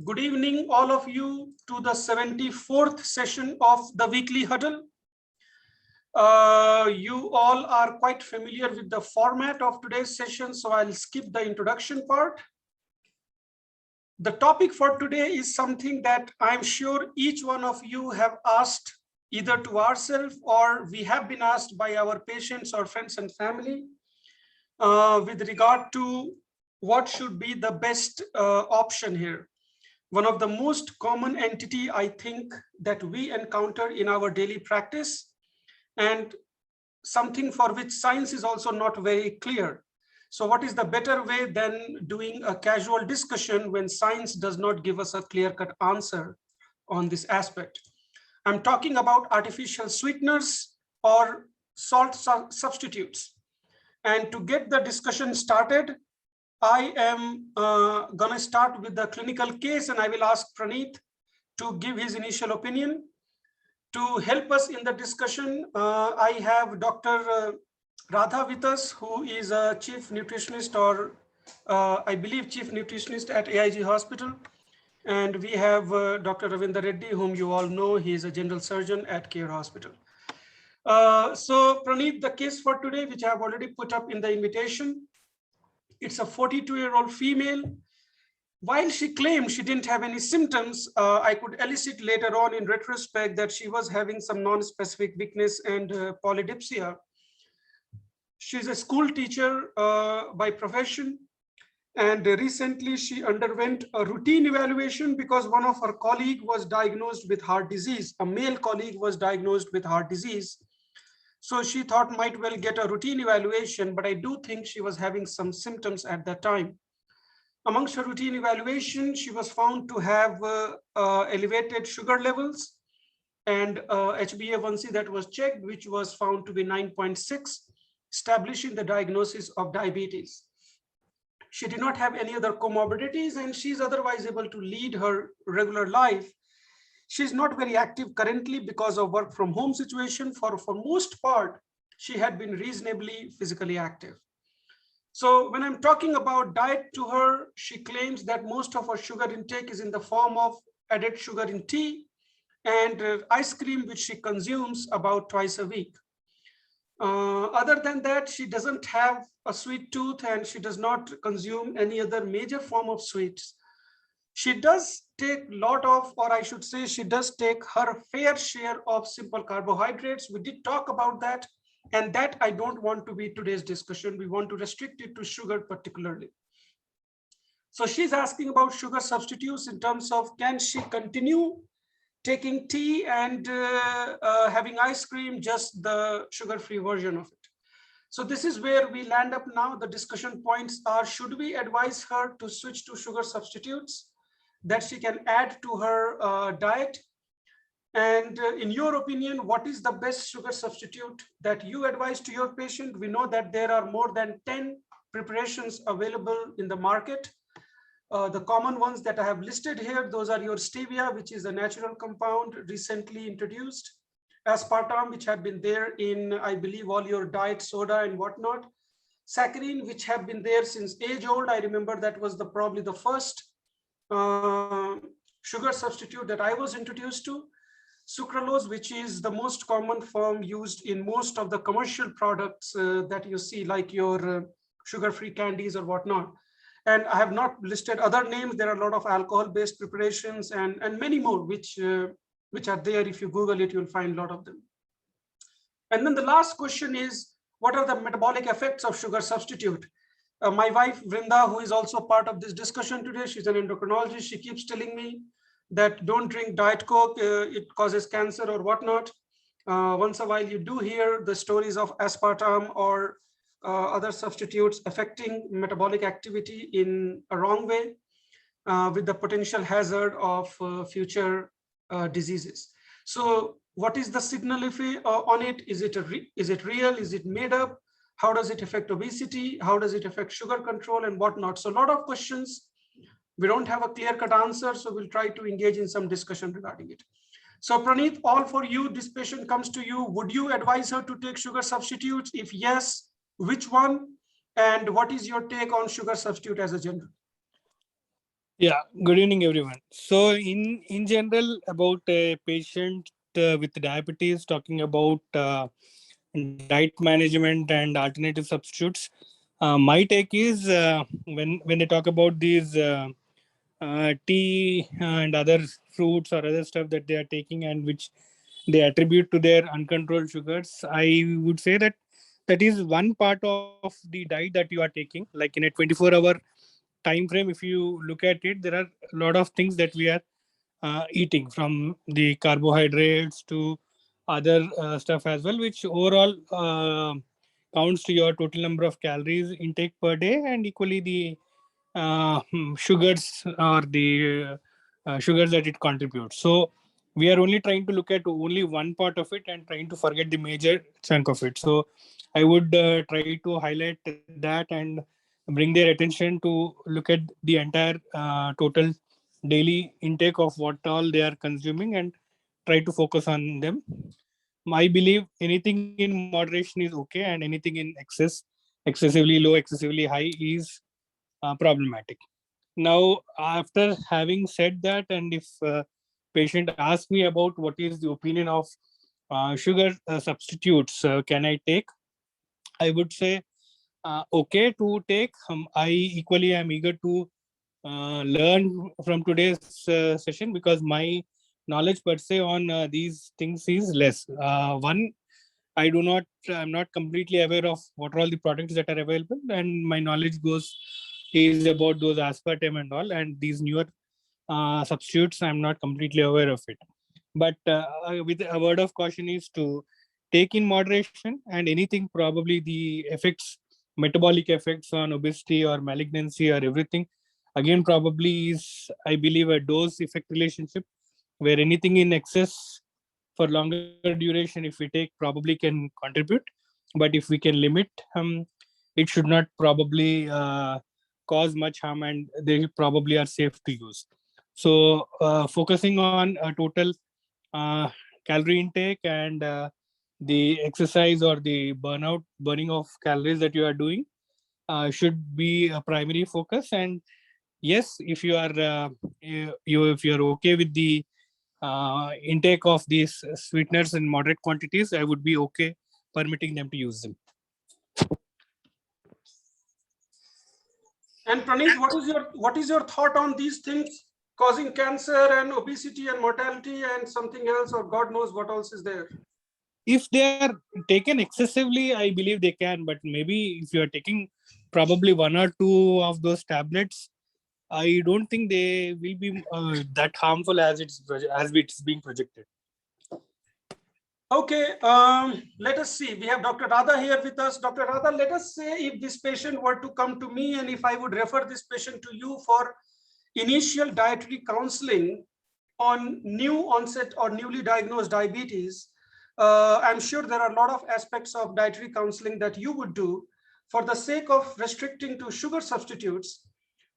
Good evening, all of you, to the 74th session of the weekly huddle. You all are quite familiar with the format of today's session, so I'll skip the introduction part. The topic for today is something that I'm sure each one of you have asked either to ourselves or we have been asked by our patients or friends and family with regard to what should be the best option here. One of the most common entity, I think, that we encounter in our daily practice, and something for which science is also not very clear. So what is the better way than doing a casual discussion when science does not give us a clear-cut answer on this aspect? I'm talking about artificial sweeteners or salt substitutes. And to get the discussion started, I am going to start with the clinical case, and I will ask Praneeth to give his initial opinion. To help us in the discussion, I have Dr. Radha with us, who is a chief nutritionist or I believe chief nutritionist at AIG Hospital. And we have Dr. Ravinder Reddy, whom you all know. He is a general surgeon at Care Hospital. So Praneeth, the case for today, which I have already put up in the invitation, it's a 42-year-old female. While she claimed she didn't have any symptoms, I could elicit later on in retrospect that she was having some non-specific weakness and polydipsia. She's a school teacher by profession. And recently she underwent a routine evaluation because one of her colleagues was diagnosed with heart disease. A male colleague was diagnosed with heart disease. So she thought might well get a routine evaluation, but I do think she was having some symptoms at that time. Amongst her routine evaluation, she was found to have elevated sugar levels and HbA1c that was checked, which was found to be 9.6, establishing the diagnosis of diabetes. She did not have any other comorbidities, and she's otherwise able to lead her regular life. She's not very active currently because of work from home situation. For most part, she had been reasonably physically active. So when I'm talking about diet to her, she claims that most of her sugar intake is in the form of added sugar in tea and ice cream, which she consumes about twice a week. Other than that, she doesn't have a sweet tooth and she does not consume any other major form of sweets. She does take a lot of, or I should say, she does take her fair share of simple carbohydrates. We did talk about that, and that I don't want to be today's discussion. We want to restrict it to sugar particularly. So she's asking about sugar substitutes in terms of can she continue taking tea and having ice cream, just the sugar-free version of it. So this is where we land up now. The discussion points are, should we advise her to switch to sugar substitutes that she can add to her diet? And in your opinion, what is the best sugar substitute that you advise to your patient? We know that there are more than 10 preparations available in the market. The common ones that I have listed here, those are your Stevia, which is a natural compound recently introduced, Aspartame, which have been there in, I believe, all your diet soda and whatnot, Saccharin, which have been there since age old. I remember that was probably the first sugar substitute that I was introduced to. Sucralose, which is the most common form used in most of the commercial products that you see, like your sugar-free candies or whatnot. And I have not listed other names. There are a lot of alcohol-based preparations and many more, which are there. If you Google it, you'll find a lot of them. And then the last question is, what are the metabolic effects of sugar substitute? My wife, Vrinda, who is also part of this discussion today, she's an endocrinologist. She keeps telling me that don't drink Diet Coke, it causes cancer or whatnot. Once a while, you do hear the stories of aspartame or other substitutes affecting metabolic activity in a wrong way with the potential hazard of future diseases. So what is the signal on it? Is it real? Is it made up? How does it affect obesity? How does it affect sugar control and whatnot? So a lot of questions. We don't have a clear-cut answer, so we'll try to engage in some discussion regarding it. So Praneeth, all for you. This patient comes to you. Would you advise her to take sugar substitutes? If yes, which one? And what is your take on sugar substitute as a general? Yeah, good evening, everyone. So, in general, about a patient with diabetes, talking about diet management and alternative substitutes, my take is when they talk about these tea and other fruits or other stuff that they are taking and which they attribute to their uncontrolled sugars, I would say that that is one part of the diet that you are taking. Like in a 24-hour time frame, if you look at it, there are a lot of things that we are eating, from the carbohydrates to other stuff as well, which overall counts to your total number of calories intake per day, and equally the sugars or the sugars that it contributes. So we are only trying to look at only one part of it and trying to forget the major chunk of it. So I would try to highlight that and bring their attention to look at the entire total daily intake of what all they are consuming and try to focus on them. I believe anything in moderation is okay, and anything in excess, excessively low, excessively high, is problematic. Now, after having said that, and if patient asks me about what is the opinion of sugar substitutes, can I take? I would say okay to take. I equally am eager to learn from today's session, because my knowledge per se on these things is less. One, I'm not completely aware of what are all the products that are available, and my knowledge goes is about those aspartame and all, and these newer substitutes. I'm not completely aware of it. But with a word of caution is to take in moderation, and anything probably the effects, metabolic effects on obesity or malignancy or everything, again probably is, I believe, a dose effect relationship, where anything in excess for longer duration, if we take, probably can contribute. But if we can limit, it should not probably cause much harm, and they probably are safe to use. So focusing on a total uh, calorie intake and the exercise or the burning of calories that you are doing should be a primary focus. And yes, if you are if you are okay with the intake of these sweeteners in moderate quantities, I would be okay permitting them to use them. And Praneeth, what is your thought on these things causing cancer and obesity and mortality and something else, or God knows what else is there? If they are taken excessively, I believe they can, but maybe if you are taking probably one or two of those tablets, I don't think they will be that harmful as it's being projected. Okay, let us see. We have Dr. Radha here with us. Dr. Radha, let us say if this patient were to come to me and if I would refer this patient to you for initial dietary counseling on new onset or newly diagnosed diabetes, I'm sure there are a lot of aspects of dietary counseling that you would do for the sake of restricting to sugar substitutes.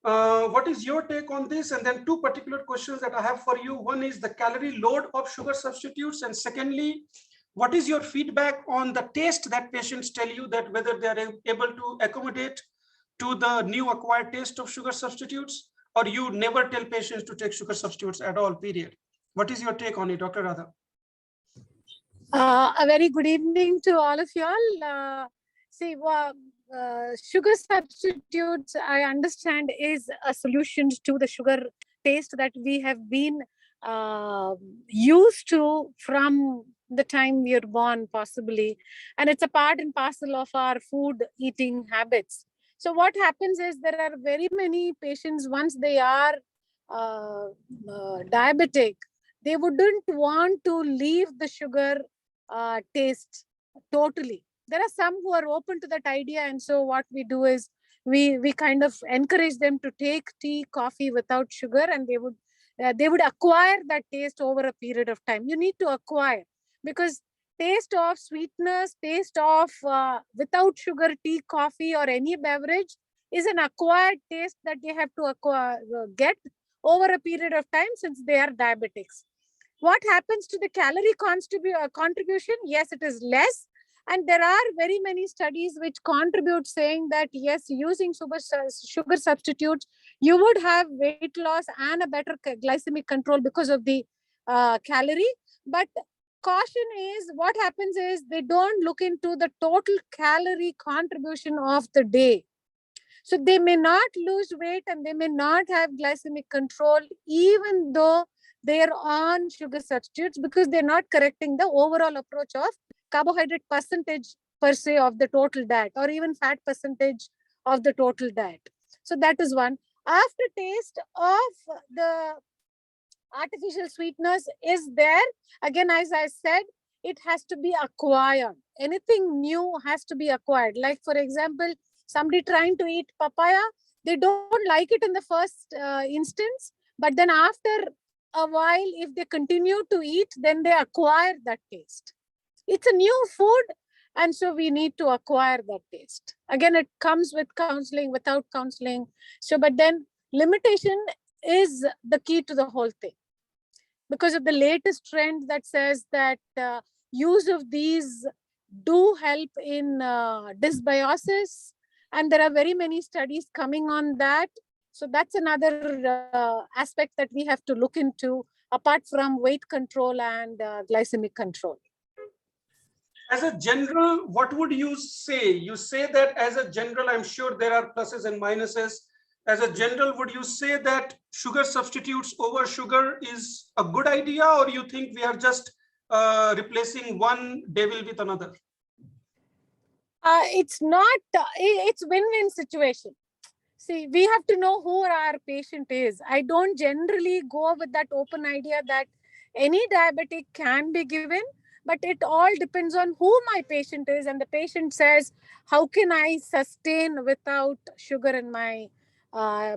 What is your take on this? And then two particular questions that I have for you. One is the calorie load of sugar substitutes. And secondly, what is your feedback on the taste that patients tell you, that whether they are able to accommodate to the new acquired taste of sugar substitutes, or you never tell patients to take sugar substitutes at all, period? What is your take on it, Dr. Radha? A very good evening to all of you all. Sugar substitutes, I understand, is a solution to the sugar taste that we have been used to from the time we are born, possibly. And it's a part and parcel of our food eating habits. So what happens is there are very many patients, once they are diabetic, they wouldn't want to leave the sugar taste totally. There are some who are open to that idea, and so what we do is we kind of encourage them to take tea, coffee without sugar, and they would acquire that taste over a period of time. You need to acquire, because taste of sweetness, taste of without sugar tea, coffee, or any beverage is an acquired taste that they have to get over a period of time since they are diabetics. What happens to the calorie contribution? Yes, it is less, And there are very many studies which contribute saying that, yes, using sugar substitutes, you would have weight loss and a better glycemic control because of the calorie. But caution is, what happens is they don't look into the total calorie contribution of the day. So they may not lose weight and they may not have glycemic control, even though they're on sugar substitutes, because they're not correcting the overall approach of carbohydrate percentage per se of the total diet, or even fat percentage of the total diet. So that is one. Aftertaste of the artificial sweetness is there. Again, as I said, it has to be acquired. Anything new has to be acquired. Like, for example, somebody trying to eat papaya, they don't like it in the first instance, but then after a while, if they continue to eat, then they acquire that taste. It's a new food, and so we need to acquire that taste. Again, it comes with counseling, without counseling. So, but then limitation is the key to the whole thing, because of the latest trend that says that use of these do help in dysbiosis, and there are very many studies coming on that. So that's another aspect that we have to look into, apart from weight control and glycemic control. As a general, what would you say? You say that as a general, I'm sure there are pluses and minuses. As a general, would you say that sugar substitutes over sugar is a good idea, or you think we are just replacing one devil with another? It's not, it's win-win situation. See, we have to know who our patient is. I don't generally go with that open idea that any diabetic can be given, but it all depends on who my patient is. And the patient says, how can I sustain without sugar in my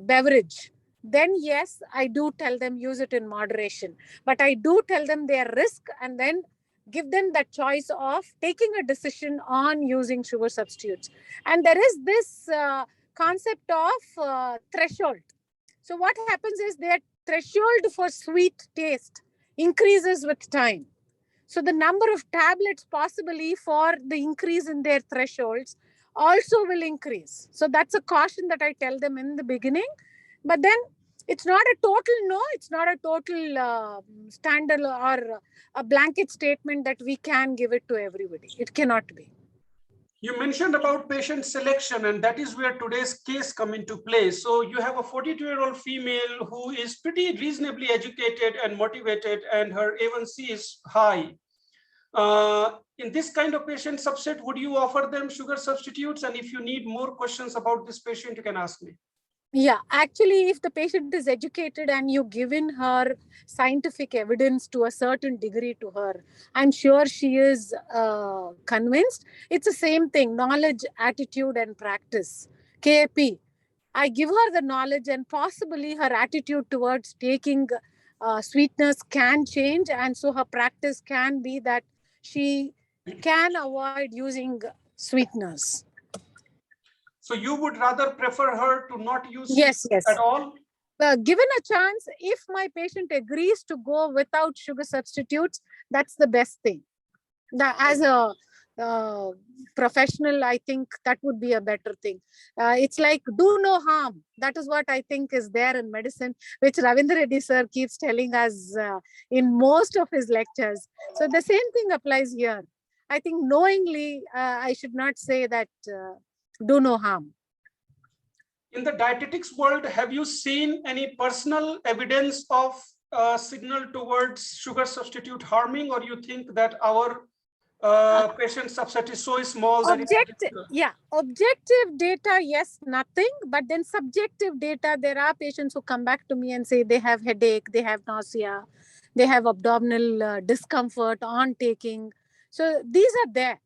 beverage? Then yes, I do tell them use it in moderation. But I do tell them their risk and then give them that choice of taking a decision on using sugar substitutes. And there is this concept of threshold. So what happens is their threshold for sweet taste increases with time. So the number of tablets possibly for the increase in their thresholds also will increase. So that's a caution that I tell them in the beginning. But then it's not a total no, it's not a total standard or a blanket statement that we can give it to everybody. It cannot be. You mentioned about patient selection, and that is where today's case come into play. So you have a 42-year-old female who is pretty reasonably educated and motivated, and her A1C is high. In this kind of patient subset, would you offer them sugar substitutes? And if you need more questions about this patient, you can ask me. Yeah, actually, if the patient is educated and you given her scientific evidence to a certain degree to her, I'm sure she is convinced. It's the same thing, knowledge, attitude, and practice. KAP. I give her the knowledge, and possibly her attitude towards taking sweetness can change. And so her practice can be that she can avoid using sweeteners. So you would rather prefer her to not use Yes. at all? Given a chance, if my patient agrees to go without sugar substitutes, that's the best thing. As a professional, I think that would be a better thing. It's like do no harm. That is what I think is there in medicine, which Ravindra Reddy sir keeps telling us in most of his lectures. So the same thing applies here. I think knowingly, I should not say that do no harm. In the dietetics world, have you seen any personal evidence of signal towards sugar substitute harming, or you think that our patient subset is so small that objective data, yes, nothing. But then subjective data, there are patients who come back to me and say they have headache, they have nausea, they have abdominal discomfort on taking. So these are there.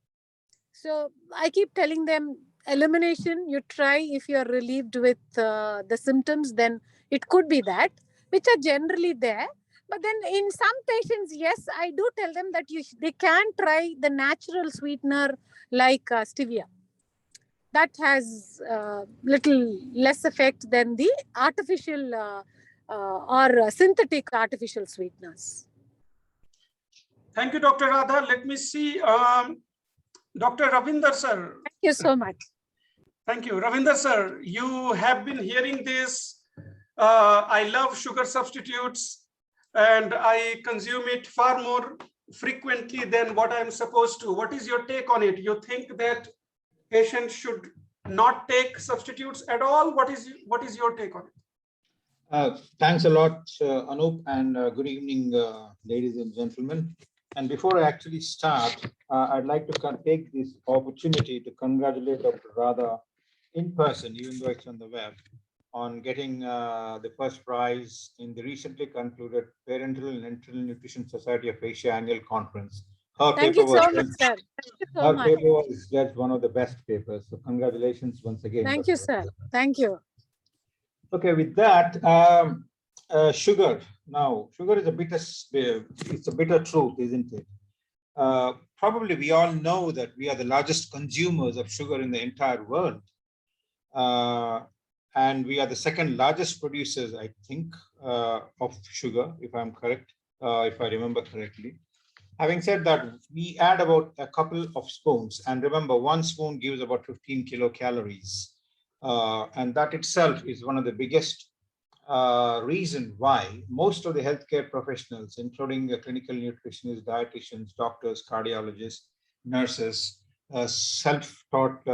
So I keep telling them, elimination, you try. If you're relieved with the symptoms, then it could be that, which are generally there. But then in some patients, yes, I do tell them that they can try the natural sweetener like Stevia. That has little less effect than the artificial or synthetic artificial sweeteners. Thank you, Dr. Radha. Let me see. Dr. Ravinder sir. Thank you so much. Thank you. Ravinder sir, you have been hearing this. I love sugar substitutes and I consume it far more frequently than what I'm supposed to. What is your take on it? You think that patients should not take substitutes at all? What is your take on it? Thanks a lot, Anoop, and good evening, ladies and gentlemen. And before I actually start, I'd like to take this opportunity to congratulate Dr. Radha in person, even though it's on the web, on getting the first prize in the recently concluded Parental and Enteral Nutrition Society of Asia annual conference. Thank you so much, sir. Thank you so much. Her paper was judged one of the best papers. So congratulations once again. Thank you, sir. Thank you. Okay, with that, sugar. Now, sugar is it's a bitter truth, isn't it? Probably we all know that we are the largest consumers of sugar in the entire world. And we are the second largest producers, I think, of sugar, if I'm correct, if I remember correctly. Having said that, we add about a couple of spoons. And remember, one spoon gives about 15 kilocalories. And that itself is one of the biggest reason why most of the healthcare professionals, including clinical nutritionists, dietitians, doctors, cardiologists, nurses, self-taught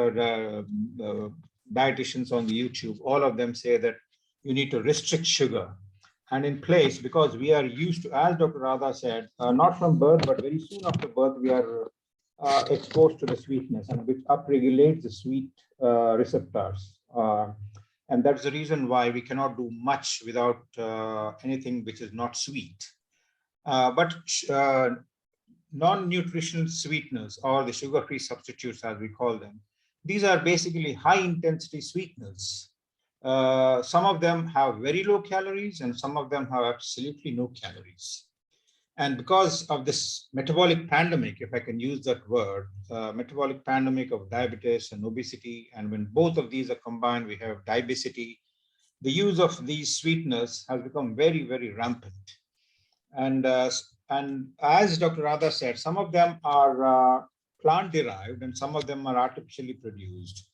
dietitians on the YouTube, all of them say that you need to restrict sugar. And in place, because we are used to, as Dr. Radha said, not from birth, but very soon after birth, we are exposed to the sweetness, and which upregulates the sweet receptors. And that's the reason why we cannot do much without anything which is not sweet. But non-nutritional sweeteners, or the sugar-free substitutes as we call them, these are basically high-intensity sweeteners. Some of them have very low calories and some of them have absolutely no calories. And because of this metabolic pandemic, if I can use that word, metabolic pandemic of diabetes and obesity, and when both of these are combined, we have diabesity, the use of these sweeteners has become very, very rampant. And as Dr. Radha said, some of them are plant-derived and some of them are artificially produced.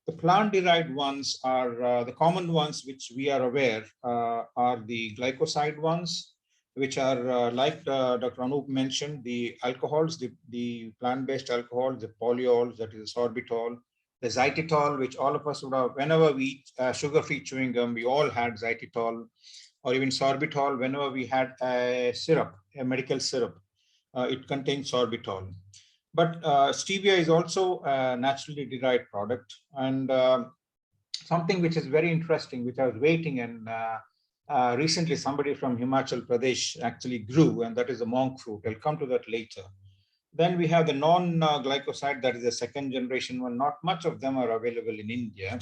The plant-derived ones are the common ones which we are aware are the glycoside ones, which are like Dr. Anoop mentioned, the alcohols, the plant-based alcohols, the polyols, that is sorbitol, the xylitol, which all of us would have, whenever we eat sugar-free chewing gum, we all had xylitol, or even sorbitol, whenever we had a syrup, a medical syrup, it contains sorbitol. But stevia is also a naturally derived product, and something which is very interesting, which I was waiting, and recently somebody from Himachal Pradesh actually grew, and that is the monk fruit. I'll come to that later. Then we have the non-glycoside, that is the second generation one. Not much of them are available in India.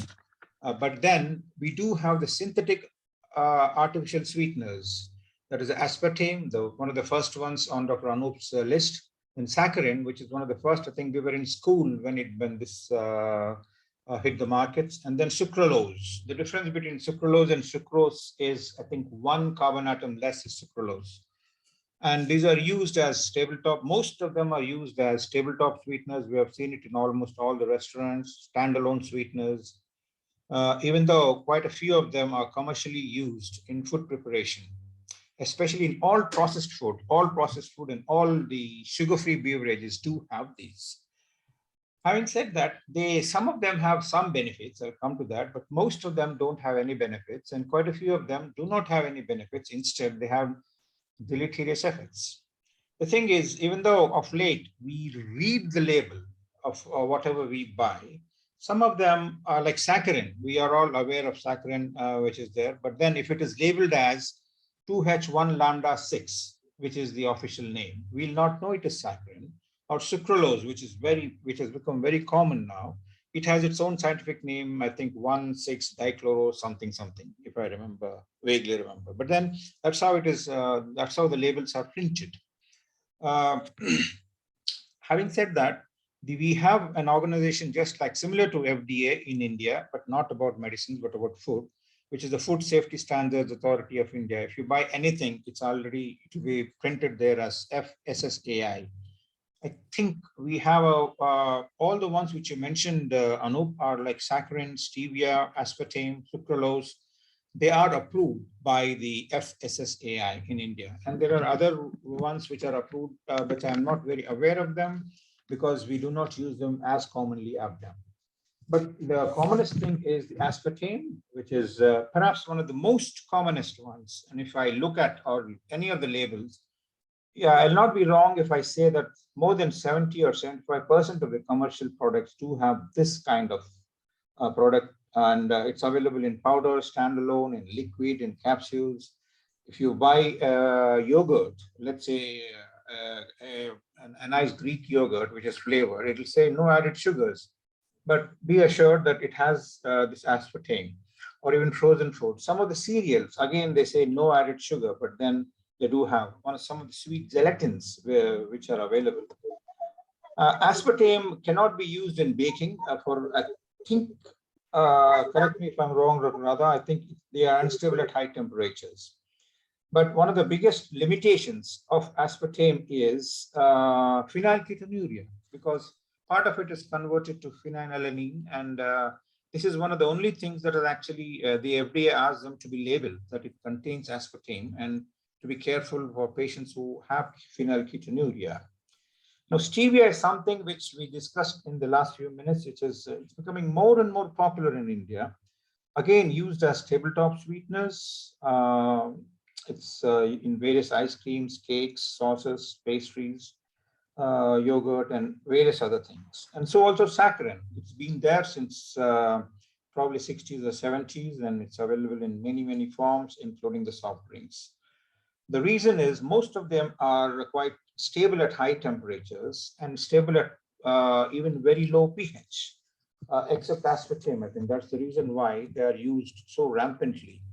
But then we do have the synthetic artificial sweeteners. That is the aspartame, one of the first ones on Dr. Anoop's list. And saccharin, which is one of the first, I think we were in school when this hit the markets. And then sucralose. The difference between sucralose and sucrose is, I think, one carbon atom less is sucralose. And these are used as tabletop. Most of them are used as tabletop sweeteners. We have seen it in almost all the restaurants, standalone sweeteners, even though quite a few of them are commercially used in food preparation, especially in all processed food and all the sugar-free beverages do have these. Having said that, some of them have some benefits, I'll come to that, but most of them don't have any benefits, and quite a few of them do not have any benefits. Instead, they have deleterious effects. The thing is, even though of late we read the label of whatever we buy, some of them are like saccharin. We are all aware of saccharin, which is there, but then if it is labeled as 2H1 lambda 6, which is the official name, we'll not know it is saccharin. Or sucralose, which has become very common now. It has its own scientific name, I think 1,6-dichloro something, if I vaguely remember. But then that's how it is, that's how the labels are printed. Having said that, we have an organization just like similar to FDA in India, but not about medicines, but about food, which is the Food Safety Standards Authority of India. If you buy anything, it's already to be printed there as FSSAI. I think we have all the ones which you mentioned, Anoop, are like saccharin, stevia, aspartame, sucralose. They are approved by the FSSAI in India. And there are other ones which are approved, but I'm not very aware of them because we do not use them as commonly as them. But the commonest thing is the aspartame, which is perhaps one of the most commonest ones. And if I look at or any of the labels, yeah, I'll not be wrong if I say that more than 70 or 75% of the commercial products do have this kind of product, and it's available in powder, standalone, in liquid, in capsules. If you buy yogurt, let's say a nice Greek yogurt, which is flavored, it'll say no added sugars, but be assured that it has this aspartame, or even frozen food. Some of the cereals, again, they say no added sugar, but then they do have some of the sweet gelatins which are available. Aspartame cannot be used in baking I think, correct me if I'm wrong, Dr. Radha, I think they are unstable at high temperatures. But one of the biggest limitations of aspartame is phenylketonuria, because part of it is converted to phenylalanine, and this is one of the only things that is actually the FDA asks them to be labeled that it contains aspartame, and to be careful for patients who have phenylketonuria. Now, stevia is something which we discussed in the last few minutes, which is it's becoming more and more popular in India. Again, used as tabletop sweeteners. It's in various ice creams, cakes, sauces, pastries, yogurt, and various other things. And so also saccharin. It's been there since probably 60s or 70s, and it's available in many, many forms, including the soft drinks. The reason is most of them are quite stable at high temperatures and stable at even very low pH, except aspartame. I think that's the reason why they are used so rampantly.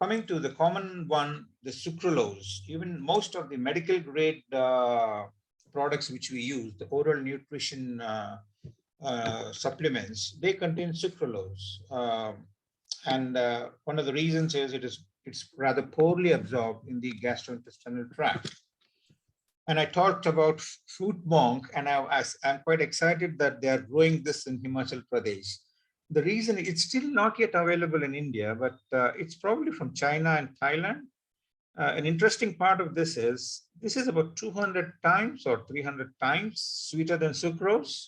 Coming to the common one, the sucralose, even most of the medical grade products which we use, the oral nutrition supplements, they contain sucralose. And one of the reasons is it's rather poorly absorbed in the gastrointestinal tract. And I talked about fruit monk, and I'm quite excited that they are growing this in Himachal Pradesh. The reason it's still not yet available in India, but it's probably from China and Thailand. An interesting part of this is about 200 times or 300 times sweeter than sucrose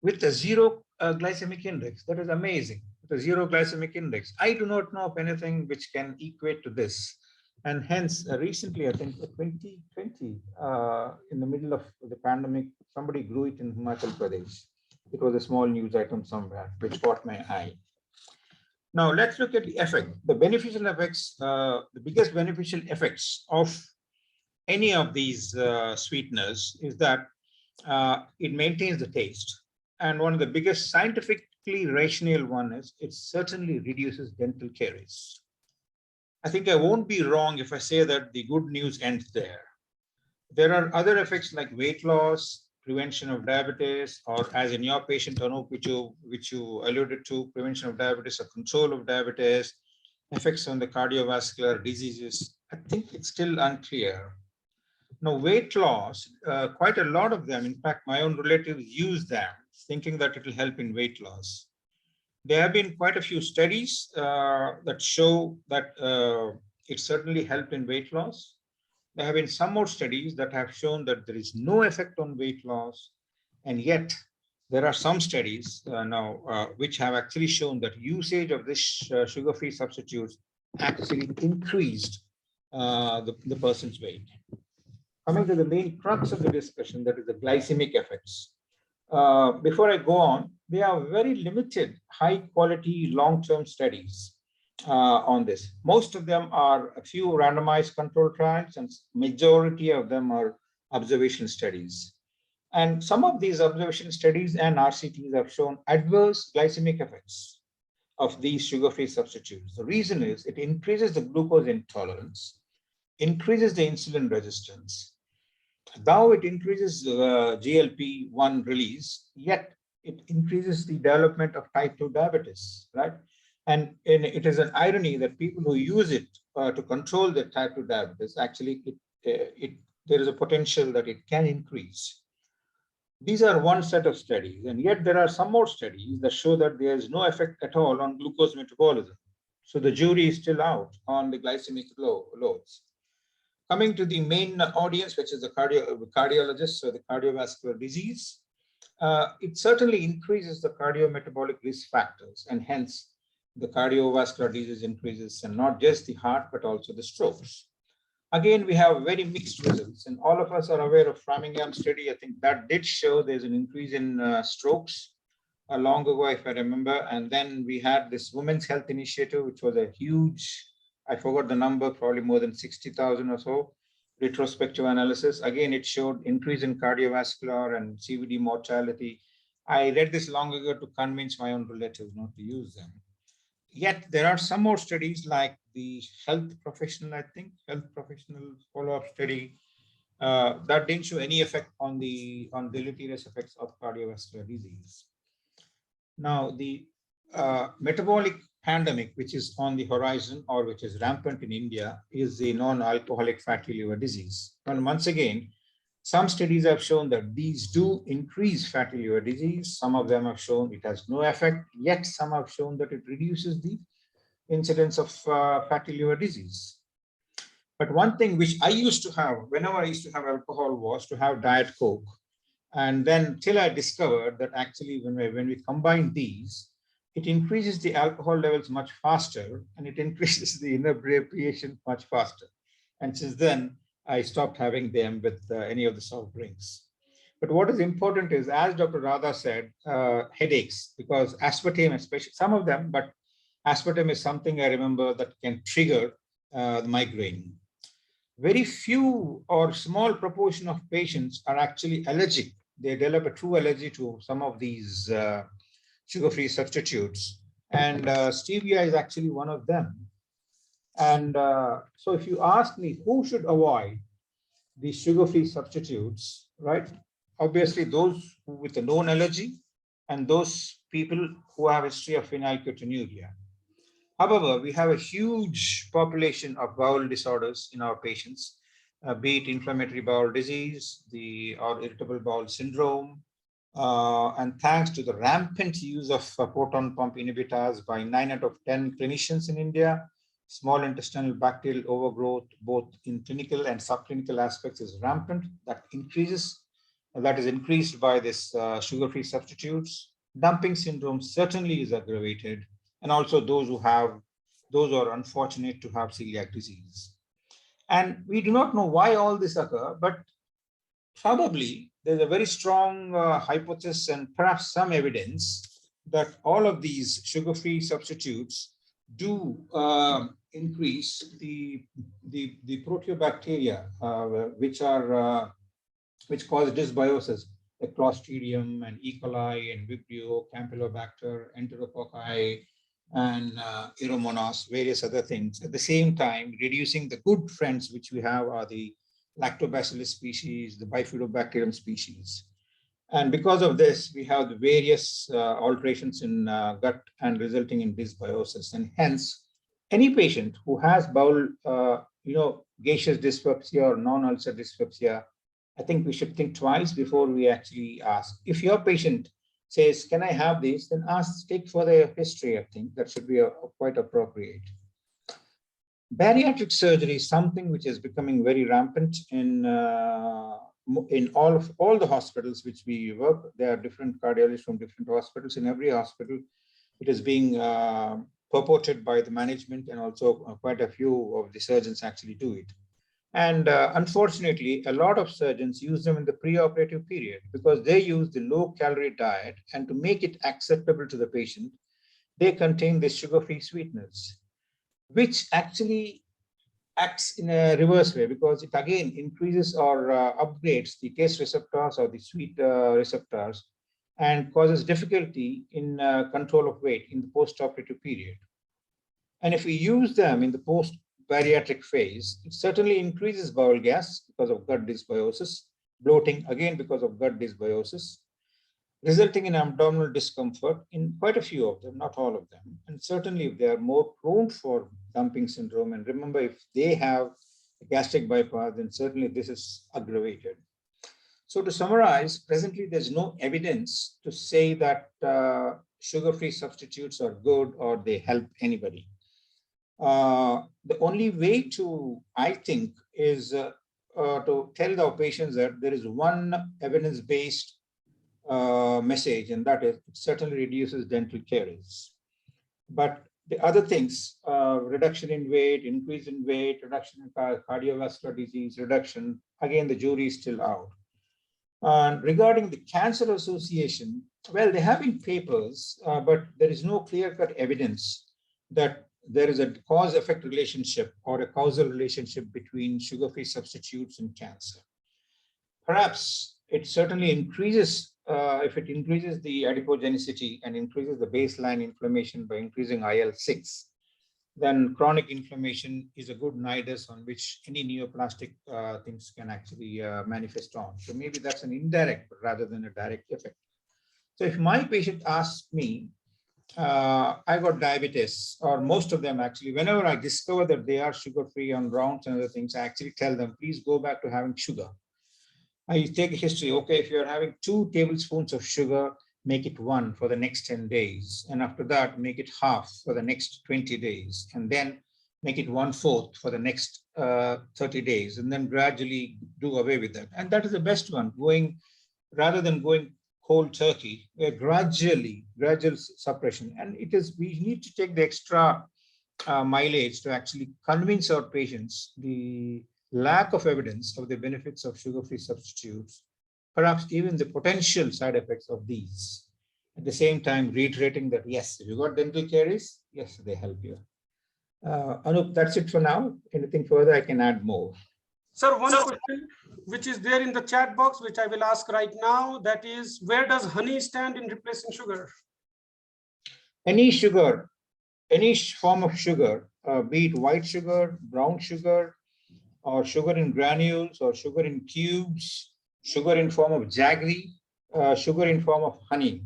with a zero glycemic index. That is amazing. With a zero glycemic index. I do not know of anything which can equate to this. And hence, recently, I think 2020, in the middle of the pandemic, somebody grew it in Himachal Pradesh. It was a small news item somewhere, which caught my eye. Now, let's look at the effect. The beneficial effects, the biggest beneficial effects of any of these sweeteners is that it maintains the taste. And one of the biggest scientifically rational one is it certainly reduces dental caries. I think I won't be wrong if I say that the good news ends there. There are other effects like weight loss, prevention of diabetes, or as in your patient, Anoop, which you alluded to, prevention of diabetes or control of diabetes, effects on the cardiovascular diseases. I think it's still unclear. Now, weight loss, quite a lot of them, in fact, my own relatives use them, thinking that it will help in weight loss. There have been quite a few studies that show that it certainly helped in weight loss. There have been some more studies that have shown that there is no effect on weight loss. And yet, there are some studies now which have actually shown that usage of this sugar-free substitutes actually increased the person's weight. Coming to the main crux of the discussion, that is the glycemic effects. Before I go on, there are very limited high-quality long-term studies on this. Most of them are a few randomized control trials, and majority of them are observation studies. And some of these observation studies and RCTs have shown adverse glycemic effects of these sugar-free substitutes. The reason is it increases the glucose intolerance, increases the insulin resistance. Now it increases GLP-1 release, yet it increases the development of type 2 diabetes, right? And it is an irony that people who use it to control the type 2 diabetes, actually it there is a potential that it can increase. These are one set of studies, and yet there are some more studies that show that there is no effect at all on glucose metabolism. So the jury is still out on the glycemic loads. Coming to the main audience, which is the cardiologists or the cardiovascular disease, it certainly increases the cardiometabolic risk factors, and hence the cardiovascular disease increases, and not just the heart, but also the strokes. Again, we have very mixed results, and all of us are aware of Framingham study. I think that did show there's an increase in strokes long ago, if I remember. And then we had this Women's Health Initiative, which was a huge, I forgot the number, probably more than 60,000 or so, retrospective analysis. Again, it showed increase in cardiovascular and CVD mortality. I read this long ago to convince my own relatives not to use them. Yet there are some more studies like the health professional follow-up study that didn't show any effect on deleterious effects of cardiovascular disease. Now, the metabolic pandemic, which is on the horizon or which is rampant in India, is the non-alcoholic fatty liver disease. And once again, some studies have shown that these do increase fatty liver disease. Some of them have shown it has no effect, yet some have shown that it reduces the incidence of fatty liver disease. But one thing which I used to have, whenever I used to have alcohol, was to have Diet Coke. And then till I discovered that actually when we combine these, it increases the alcohol levels much faster, and it increases the inebriation much faster. And since then, I stopped having them with any of the soft drinks. But what is important is, as Dr. Radha said, headaches, because aspartame, especially some of them, but aspartame is something I remember that can trigger the migraine. Very few or small proportion of patients are actually allergic. They develop a true allergy to some of these sugar-free substitutes. And stevia is actually one of them. And so if you ask me who should avoid these sugar-free substitutes, right? Obviously those with a known allergy and those people who have a history of phenylketonuria. However, we have a huge population of bowel disorders in our patients, be it inflammatory bowel disease, or irritable bowel syndrome. And thanks to the rampant use of proton pump inhibitors by 9 out of 10 clinicians in India, small intestinal bacterial overgrowth, both in clinical and subclinical aspects, is rampant. That is increased by this sugar-free substitutes. Dumping syndrome certainly is aggravated, and also those who are unfortunate to have celiac disease. And we do not know why all this occurs, but probably there's a very strong hypothesis and perhaps some evidence that all of these sugar-free substitutes do increase the proteobacteria which cause dysbiosis, like Clostridium and E. coli and Vibrio, Campylobacter, Enterococci, and Aeromonas, various other things. At the same time, reducing the good friends which we have are the Lactobacillus species, the Bifidobacterium species. And because of this, we have the various alterations in gut and resulting in dysbiosis. And hence, any patient who has bowel, gaseous dyspepsia or non-ulcer dyspepsia, I think we should think twice before we actually ask. If your patient says, can I have these? Then take for their history. I think that should be quite appropriate. Bariatric surgery is something which is becoming very rampant in all the hospitals which we work. There are different cardiologists from different hospitals. In every hospital, it is being purported by the management, and also quite a few of the surgeons actually do it. And unfortunately, a lot of surgeons use them in the preoperative period because they use the low-calorie diet, and to make it acceptable to the patient, they contain the sugar-free sweeteners, which actually acts in a reverse way, because it again increases or upgrades the taste receptors or the sweet receptors, and causes difficulty in control of weight in the post-operative period. And if we use them in the post-bariatric phase, it certainly increases bowel gas because of gut dysbiosis, bloating again because of gut dysbiosis, resulting in abdominal discomfort in quite a few of them, not all of them. And certainly if they are more prone for dumping syndrome, and remember, if they have gastric bypass, then certainly this is aggravated. So to summarize, presently there's no evidence to say that sugar-free substitutes are good or they help anybody. The only way to, I think, is to tell our patients that there is one evidence-based message, and that is it certainly reduces dental caries. But the other things, reduction in weight, increase in weight, reduction in cardiovascular disease, reduction, again, the jury is still out. Regarding the cancer association, well, there have been papers, but there is no clear-cut evidence that there is a cause-effect relationship or a causal relationship between sugar-free substitutes and cancer. Perhaps it certainly increases, if it increases the adipogenicity and increases the baseline inflammation by increasing IL-6, then chronic inflammation is a good nidus on which any neoplastic things can actually manifest on. So maybe that's an indirect rather than a direct effect. So if my patient asks me, I got diabetes, or most of them actually, whenever I discover that they are sugar-free on rounds and other things, I actually tell them, please go back to having sugar. I take a history. Okay, if you're having 2 tablespoons of sugar, make it 1 for the next 10 days. And after that, make it half for the next 20 days. And then make it 1/4 for the next 30 days. And then gradually do away with that. And that is the best one, rather than going cold turkey, gradual suppression. And we need to take the extra mileage to actually convince our patients the lack of evidence of the benefits of sugar-free substitutes, perhaps even the potential side effects of these. At the same time, reiterating that, yes, if you got dental caries, yes, they help you. Anoop, that's it for now. Anything further, I can add more. Sir, one question which is there in the chat box, which I will ask right now, that is, where does honey stand in replacing sugar? Any sugar, any form of sugar, be it white sugar, brown sugar, or sugar in granules, or sugar in cubes, sugar in form of jaggery, sugar in form of honey,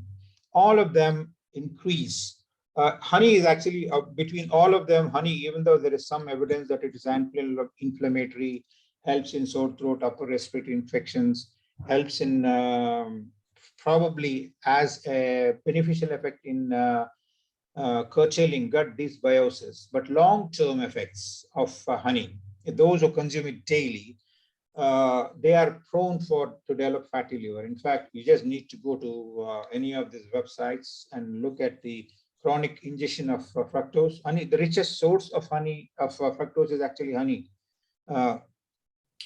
all of them increase. Honey is actually, between all of them, honey, even though there is some evidence that it is anti-inflammatory, helps in sore throat, upper respiratory infections, helps in probably as a beneficial effect in curtailing gut dysbiosis, but long-term effects of honey, those who consume it daily, they are prone to develop fatty liver. In fact, you just need to go to any of these websites and look at the chronic ingestion of fructose. Honey, the richest source of fructose is actually honey.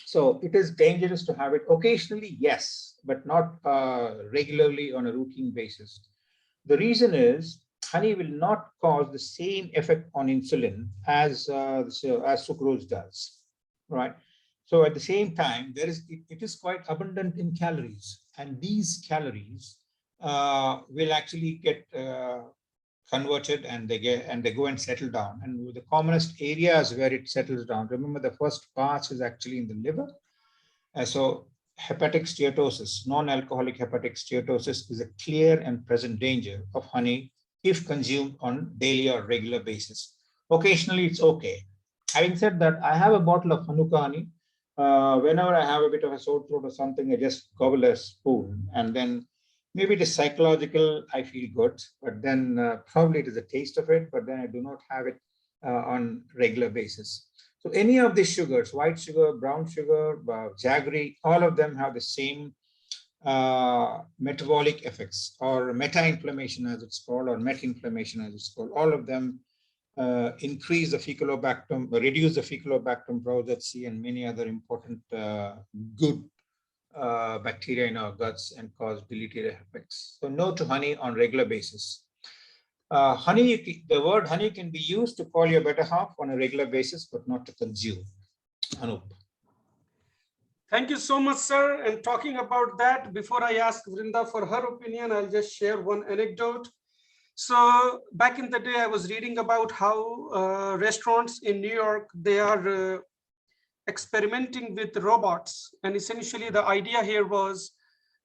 So it is dangerous to have it occasionally, yes, but not regularly on a routine basis. The reason is honey will not cause the same effect on insulin as sucrose does, right? So at the same time, it is quite abundant in calories, and these calories will actually get converted, and they go and settle down. And the commonest areas where it settles down, remember, the first pass is actually in the liver. So hepatic steatosis, non-alcoholic hepatic steatosis, is a clear and present danger of honey if consumed on daily or regular basis. Occasionally, it's okay. Having said that, I have a bottle of Hanukkah honey. Whenever I have a bit of a sore throat or something, I just gobble a spoon, and then maybe it is psychological, I feel good, but then probably it is the taste of it, but then I do not have it on regular basis. So any of these sugars, white sugar, brown sugar, jaggery, all of them have the same metabolic effects, or meta-inflammation as it's called, or met-inflammation as it's called. All of them increase the Faecalibacterium, reduce the Faecalibacterium browsetsii and many other important good bacteria in our guts and cause deleterious effects. So no to honey on regular basis. Honey, the word honey can be used to call your better half on a regular basis, but not to consume. Anoop. Thank you so much, sir. And talking about that, before I ask Vrinda for her opinion, I'll just share one anecdote. So back in the day, I was reading about how restaurants in New York, they are experimenting with robots. And essentially the idea here was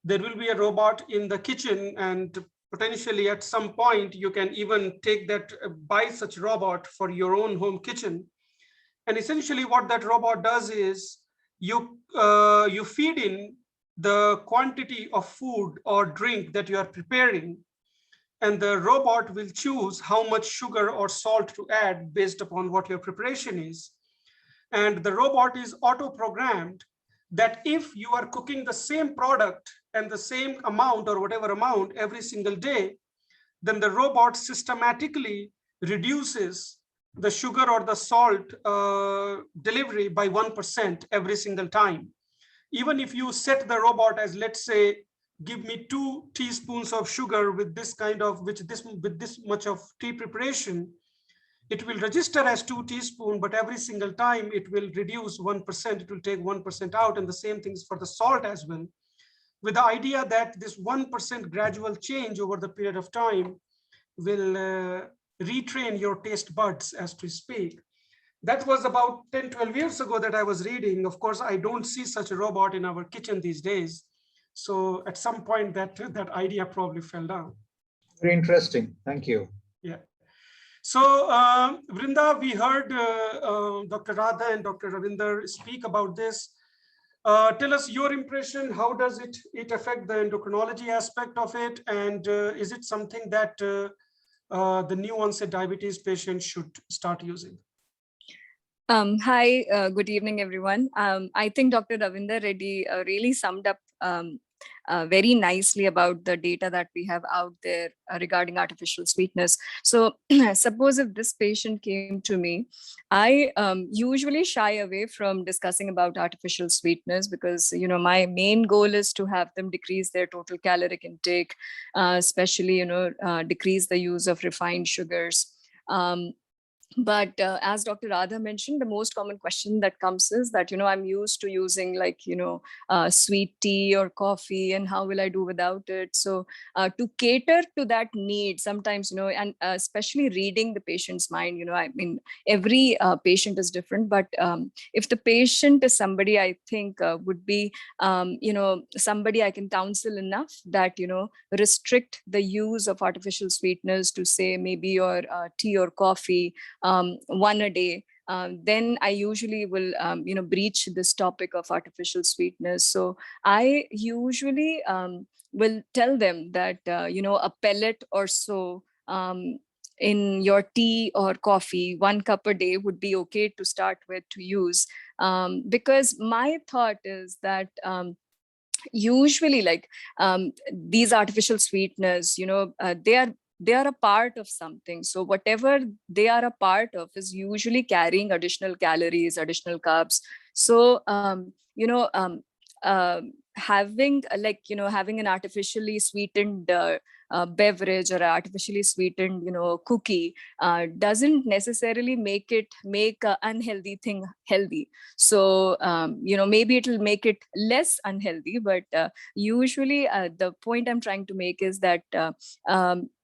there will be a robot in the kitchen, and potentially at some point you can even take that, buy such robot for your own home kitchen. And essentially what that robot does is you feed in the quantity of food or drink that you are preparing, and the robot will choose how much sugar or salt to add based upon what your preparation is. And the robot is auto-programmed that if you are cooking the same product and the same amount or whatever amount every single day, then the robot systematically reduces the sugar or the salt delivery by 1% every single time. Even if you set the robot as, let's say, give me 2 teaspoons of sugar with this kind of, with this much of tea preparation, it will register as 2 teaspoons, but every single time it will reduce 1%, it will take 1% out, and the same things for the salt as well, with the idea that this 1% gradual change over the period of time will retrain your taste buds, as to speak. That was about 10, 12 years ago that I was reading. Of course, I don't see such a robot in our kitchen these days. So at some point that idea probably fell down. Very interesting. Thank you. Yeah. So Vrinda, we heard Dr. Radha and Dr. Ravinder speak about this. Tell us your impression. How does it affect the endocrinology aspect of it? And is it something that the new onset diabetes patients should start using? Hi, good evening, everyone. I think Dr. Ravinder Reddy really summed up very nicely about the data that we have out there regarding artificial sweetness. So suppose if this patient came to me, I usually shy away from discussing about artificial sweetness because, you know, my main goal is to have them decrease their total caloric intake, especially, you know, decrease the use of refined sugars. But as Dr. Radha mentioned, the most common question that comes is that, you know, I'm used to using like, you know, sweet tea or coffee, and how will I do without it? So to cater to that need, sometimes, you know, and especially reading the patient's mind, you know, I mean, every patient is different, but if the patient is somebody I think would be, you know, somebody I can counsel enough that, you know, restrict the use of artificial sweeteners to say maybe your tea or coffee, one a day, then I usually will, you know, breach this topic of artificial sweetness. So I usually will tell them that, you know, a pellet or so in your tea or coffee, 1 cup a day would be okay to start with to use. Because my thought is that usually like these artificial sweeteners, you know, they are a part of something. So whatever they are a part of is usually carrying additional calories, additional carbs. So, you know, having like, you know, having an artificially sweetened beverage or artificially sweetened, you know, cookie doesn't necessarily make a unhealthy thing healthy. So, you know, maybe it'll make it less unhealthy, but usually the point I'm trying to make is that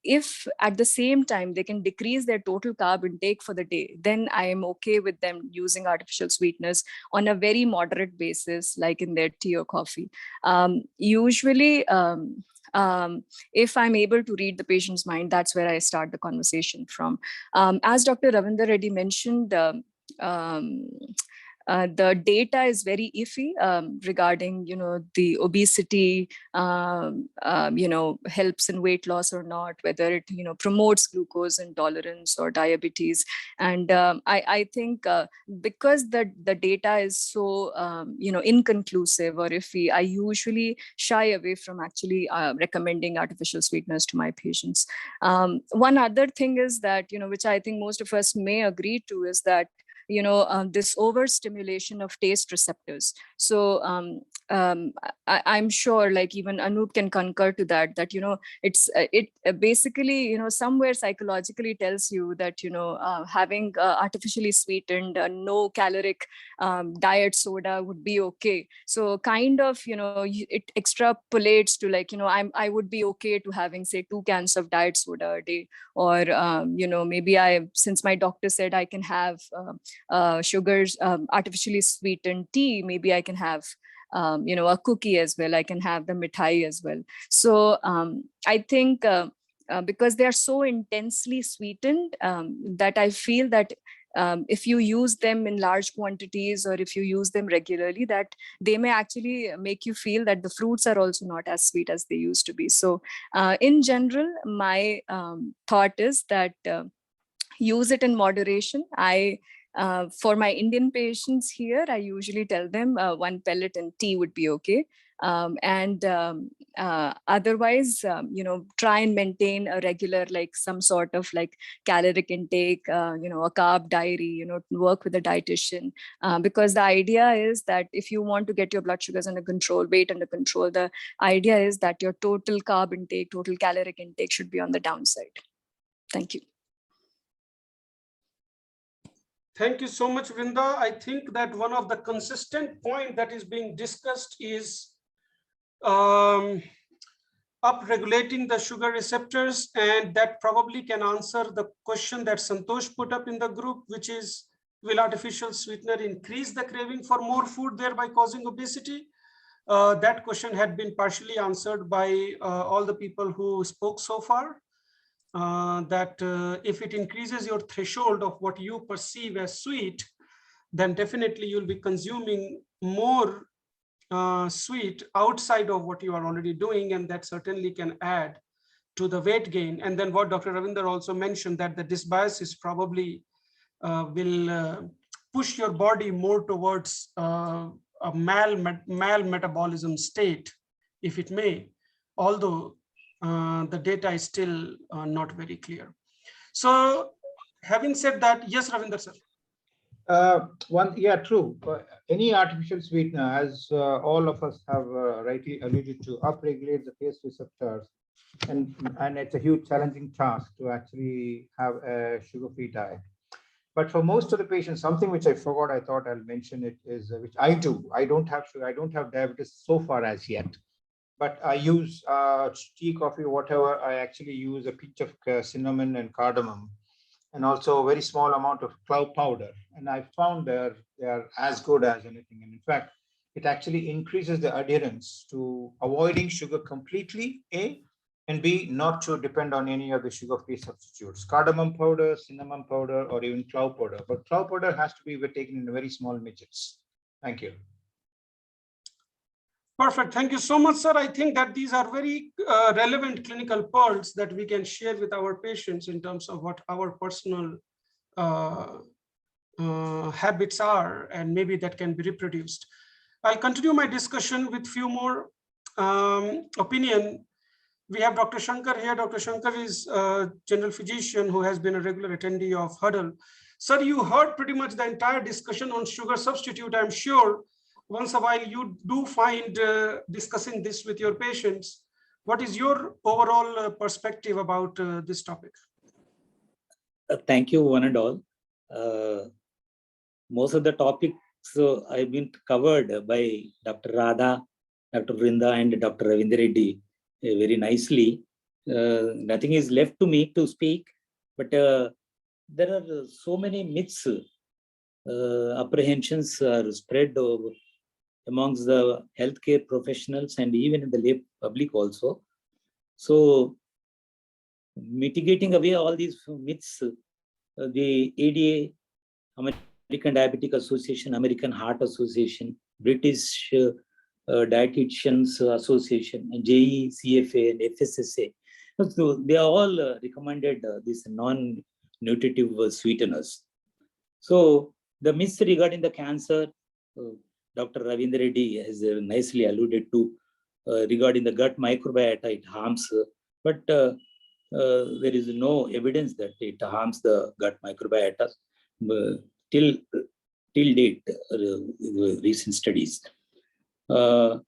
if at the same time they can decrease their total carb intake for the day, then I am okay with them using artificial sweeteners on a very moderate basis, like in their tea or coffee. Usually, if I'm able to read the patient's mind, that's where I start the conversation from. As Dr. Ravinder Reddy mentioned, the data is very iffy regarding, you know, the obesity, you know, helps in weight loss or not, whether it, you know, promotes glucose intolerance or diabetes. And I think because the data is so, you know, inconclusive or iffy, I usually shy away from actually recommending artificial sweeteners to my patients. One other thing is that, you know, which I think most of us may agree to, is that, you know, this overstimulation of taste receptors. So I'm sure like even Anoop can concur to that, you know, it's it basically, you know, somewhere psychologically tells you that, you know, having artificially sweetened no caloric diet soda would be okay. So kind of, you know, it extrapolates to like, you know, I would be okay to having say 2 cans of diet soda a day, or you know, maybe since my doctor said I can have sugars, artificially sweetened tea, maybe I can have you know, a cookie as well, I can have the mithai as well. So I think because they are so intensely sweetened that I feel that if you use them in large quantities or if you use them regularly, that they may actually make you feel that the fruits are also not as sweet as they used to be. So in general, my thought is that use it in moderation. For my Indian patients here, I usually tell them 1 pellet and tea would be okay. Otherwise, try and maintain a regular, like some sort of like caloric intake, a carb diary, work with a dietitian. Because the idea is that if you want to get your blood sugars under control, weight under control, the idea is that your total carb intake, total caloric intake should be on the downside. Thank you. Thank you so much, Vrinda. I think that one of the consistent point that is being discussed is upregulating the sugar receptors, and that probably can answer the question that Santosh put up in the group, which is, will artificial sweetener increase the craving for more food, thereby causing obesity? That question had been partially answered by all the people who spoke so far. If it increases your threshold of what you perceive as sweet, then definitely you'll be consuming more sweet outside of what you are already doing, and that certainly can add to the weight gain. And then what Dr. Ravinder also mentioned, that the dysbiosis probably will push your body more towards a mal-metabolism state, if it may, although the data is still not very clear. So having said that, yes, Ravinder sir. True. Any artificial sweetener, as all of us have rightly alluded to, upregulates the taste receptors, and it's a huge challenging task to actually have a sugar-free diet. But for most of the patients, something which I forgot, I thought I'll mention it, is which I do. I don't have sugar. I don't have diabetes so far as yet. But I use tea, coffee, whatever. I actually use a pinch of cinnamon and cardamom, and also a very small amount of clove powder. And I found they are as good as anything. And in fact, it actually increases the adherence to avoiding sugar completely, A, and B, not to depend on any of the sugar-free substitutes, cardamom powder, cinnamon powder, or even clove powder. But clove powder has to be taken in very small midgets. Thank you. Perfect. Thank you so much, sir. I think that these are very relevant clinical pearls that we can share with our patients in terms of what our personal habits are, and maybe that can be reproduced. I'll continue my discussion with few more opinion. We have Dr. Shankar here. Dr. Shankar is a general physician who has been a regular attendee of Huddle. Sir, you heard pretty much the entire discussion on sugar substitute. I'm sure once a while you do find discussing this with your patients. What is your overall perspective about this topic? Thank you, one and all. Most of the topics I've been covered by Dr. Radha, Dr. Vrinda, and Dr. Ravinder Reddy very nicely. Nothing is left to me to speak, but there are so many myths, apprehensions are spread amongst the healthcare professionals and even in the lay public also. So mitigating away all these myths, the ADA, American Diabetic Association, American Heart Association, British Dietitians Association, and JE, CFA, and FSSA, so they are all recommended these non-nutritive sweeteners. So the myths regarding the cancer, Dr. Ravinder Reddy has nicely alluded to, regarding the gut microbiota, it harms, but there is no evidence that it harms the gut microbiota till date, recent studies. The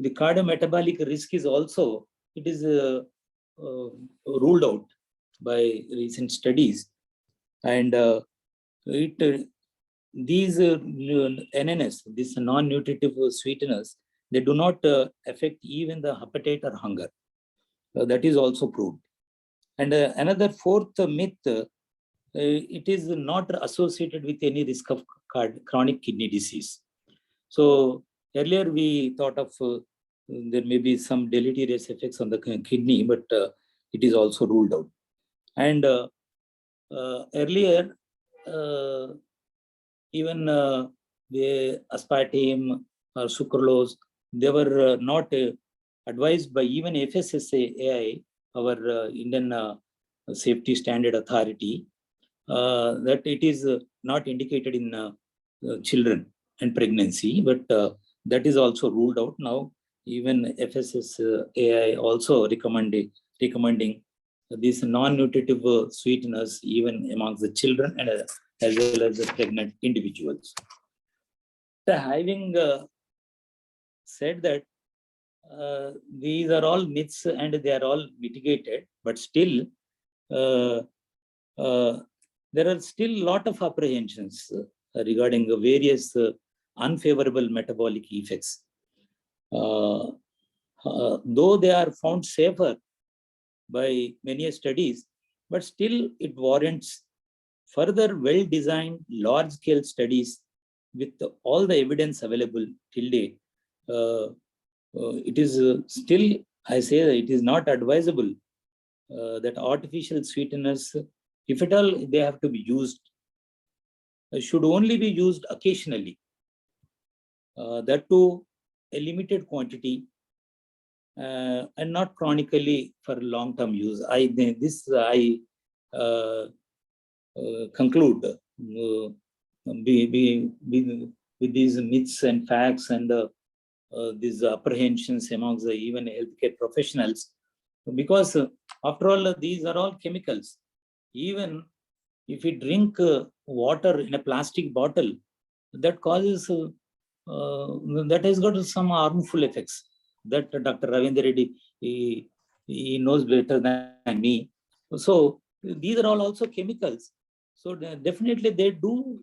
cardiometabolic risk is also, it is ruled out by recent studies, and these NNS, these non-nutritive sweeteners, they do not affect even the appetite or hunger. That is also proved. And another fourth myth, it is not associated with any risk of chronic kidney disease. So earlier we thought of there may be some deleterious effects on the kidney, but it is also ruled out. And earlier even the aspartame or sucralose, they were not advised by even FSSAI, our Indian Safety Standard Authority, that it is not indicated in children and pregnancy, but that is also ruled out now. Even FSSAI also recommending these non-nutritive sweeteners even amongst the children and as well as the pregnant individuals. Having said that, these are all myths and they are all mitigated, but still there are still a lot of apprehensions regarding the various unfavorable metabolic effects. Though they are found safer by many studies, but still it warrants further well-designed large-scale studies with all the evidence available till date. It is still, I say that it is not advisable that artificial sweeteners, if at all they have to be used, should only be used occasionally. That too, a limited quantity and not chronically for long-term use. I conclude with these myths and facts and these apprehensions amongst the even healthcare professionals, because after all, these are all chemicals. Even if we drink water in a plastic bottle, that causes, that has got some harmful effects that Dr. Ravindra Reddy, he knows better than me. So these are all also chemicals. So definitely they do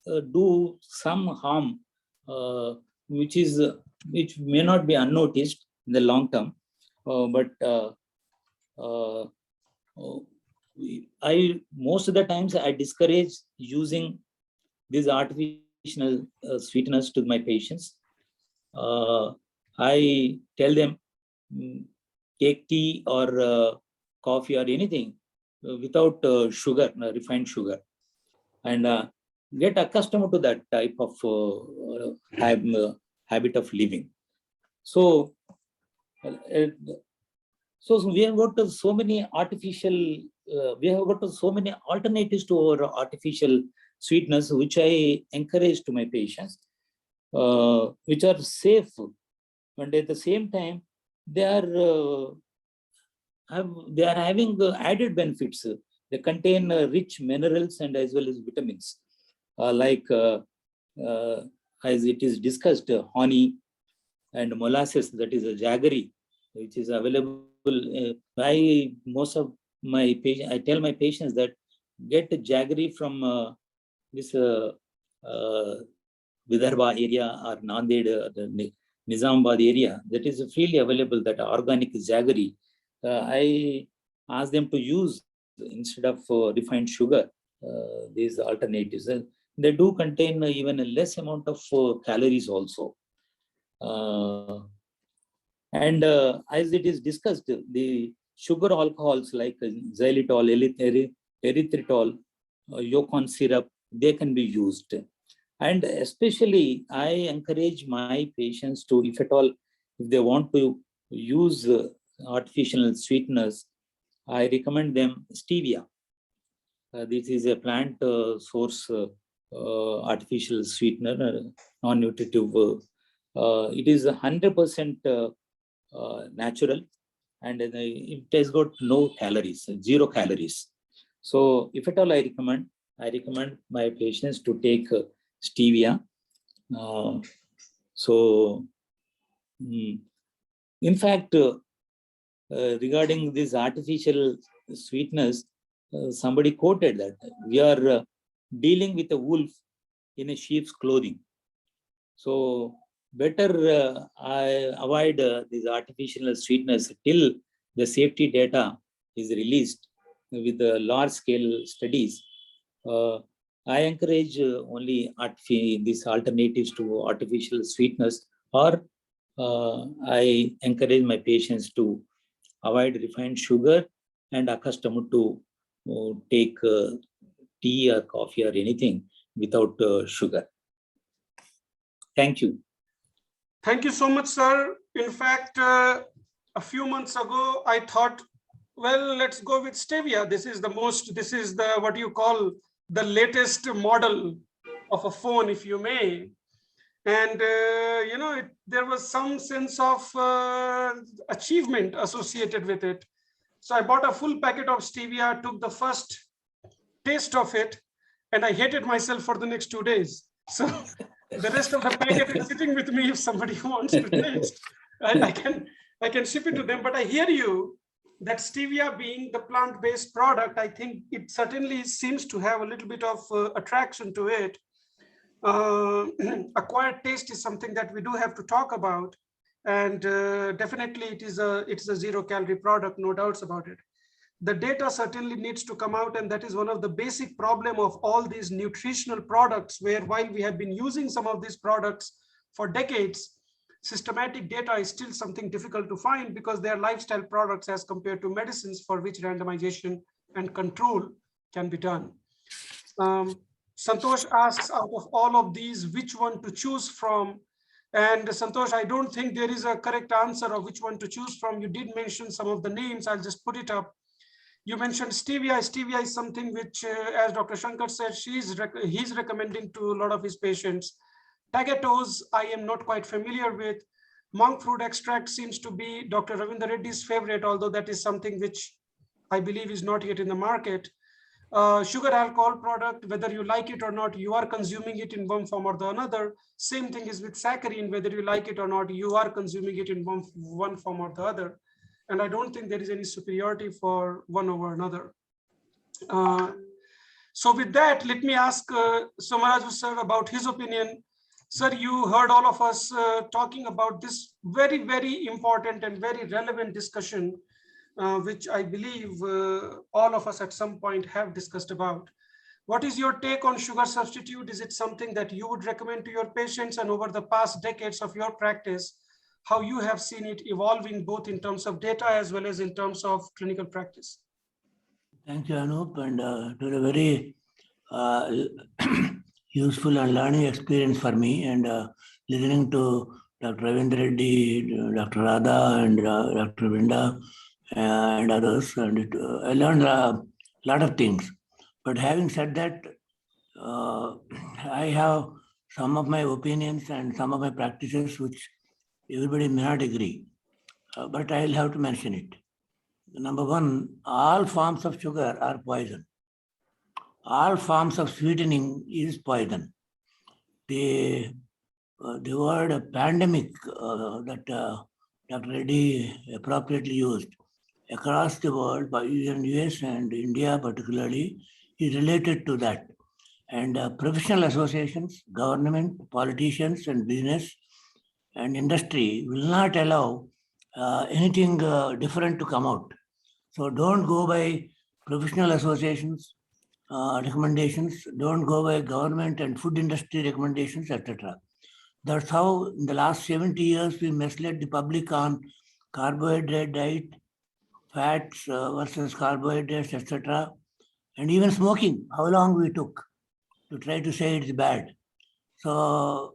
do some harm, which may not be unnoticed in the long term, but most of the times I discourage using these artificial sweeteners to my patients. I tell them take tea or coffee or anything without sugar, refined sugar, and get accustomed to that type of habit of living. So we have got so many artificial, we have got so many alternatives to our artificial sweeteners, which I encourage to my patients, which are safe, and at the same time they are having added benefits. They contain rich minerals and as well as vitamins, like as it is discussed, honey and molasses, that is a jaggery, which is available. Most of my patients, I tell my patients that get jaggery from this Vidarbha area or Nanded, the Nizamabad area. That is freely available, that organic jaggery. I ask them to use instead of refined sugar, these alternatives. They do contain even a less amount of calories also. And as it is discussed, the sugar alcohols like xylitol, erythritol, yocon syrup, they can be used. And especially, I encourage my patients to, if at all, if they want to use artificial sweeteners, I recommend them stevia. This is a plant source artificial sweetener, non-nutritive. It is 100% natural, and it has got no calories, 0 calories. So if at all I recommend my patients to take stevia. In fact, regarding these artificial sweeteners, somebody quoted that we are dealing with a wolf in a sheep's clothing. So better I avoid these artificial sweeteners till the safety data is released with the large-scale studies. I encourage only these alternatives to artificial sweeteners, or I encourage my patients to avoid refined sugar and accustomed to take tea or coffee or anything without sugar. Thank you. Thank you so much, sir. In fact, a few months ago, I thought, well, let's go with Stevia. This is the what you call the latest model of a phone, if you may. And, there was some sense of achievement associated with it. So I bought a full packet of Stevia, took the first taste of it, and I hated myself for the next 2 days. So the rest of the packet is sitting with me. If somebody wants to taste, I can ship it to them. But I hear you that Stevia being the plant-based product, I think it certainly seems to have a little bit of attraction to it. Acquired taste is something that we do have to talk about, and definitely it's a zero-calorie product, no doubts about it. The data certainly needs to come out, and that is one of the basic problem of all these nutritional products, where while we have been using some of these products for decades, systematic data is still something difficult to find because they are lifestyle products as compared to medicines for which randomization and control can be done. Santosh asks, out of all of these, which one to choose from? And Santosh, I don't think there is a correct answer of which one to choose from. You did mention some of the names. I'll just put it up. You mentioned Stevia. Stevia is something which, as Dr. Shankar said, he's recommending to a lot of his patients. Tagatose, I am not quite familiar with. Monk fruit extract seems to be Dr. Ravindra Reddy's favorite, although that is something which I believe is not yet in the market. Sugar alcohol product, whether you like it or not, you are consuming it in one form or the another. Same thing is with saccharin, whether you like it or not, you are consuming it in one form or the other. And I don't think there is any superiority for one over another. So with that, let me ask Somaraju sir about his opinion. Sir, you heard all of us talking about this very, very important and very relevant discussion, which I believe all of us at some point have discussed about. What is your take on sugar substitute? Is it something that you would recommend to your patients, and over the past decades of your practice, how you have seen it evolving both in terms of data as well as in terms of clinical practice? Thank you, Anoop, and it was a very useful and learning experience for me, and listening to Dr. Ravindra Reddy, Dr. Radha, and Dr. Vinda, and others, and I learned a lot of things. But having said that, I have some of my opinions and some of my practices which everybody may not agree, but I'll have to mention it. Number one, all forms of sugar are poison. All forms of sweetening is poison. The word pandemic that Dr. Reddy appropriately used across the world, by even US and India particularly, is related to that. And professional associations, government, politicians, and business and industry will not allow anything different to come out. So don't go by professional associations recommendations, don't go by government and food industry recommendations, etc. That's how in the last 70 years we misled the public on carbohydrate diet, fats versus carbohydrates, etc. And even smoking, how long we took to try to say it's bad. So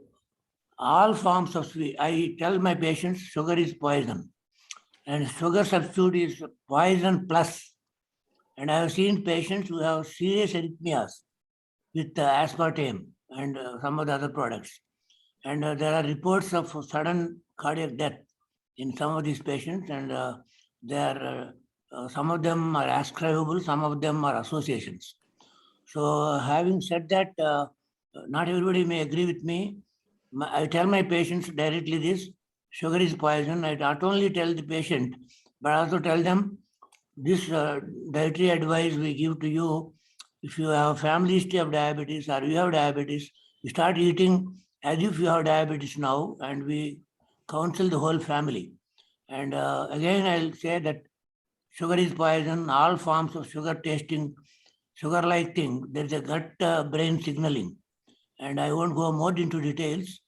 all forms of sweet, I tell my patients sugar is poison, and sugar substitute is poison plus. And I have seen patients who have serious arrhythmias with aspartame and some of the other products. And there are reports of sudden cardiac death in some of these patients, and some of them are ascribable, some of them are associations. So having said that, not everybody may agree with me. I tell my patients directly this: sugar is poison. I not only tell the patient, but also tell them this dietary advice we give to you. If you have a family history of diabetes or you have diabetes, you start eating as if you have diabetes now, and we counsel the whole family. And again, I'll say that sugar is poison. All forms of sugar tasting, sugar-like thing, there's a gut-brain signaling. And I won't go more into details.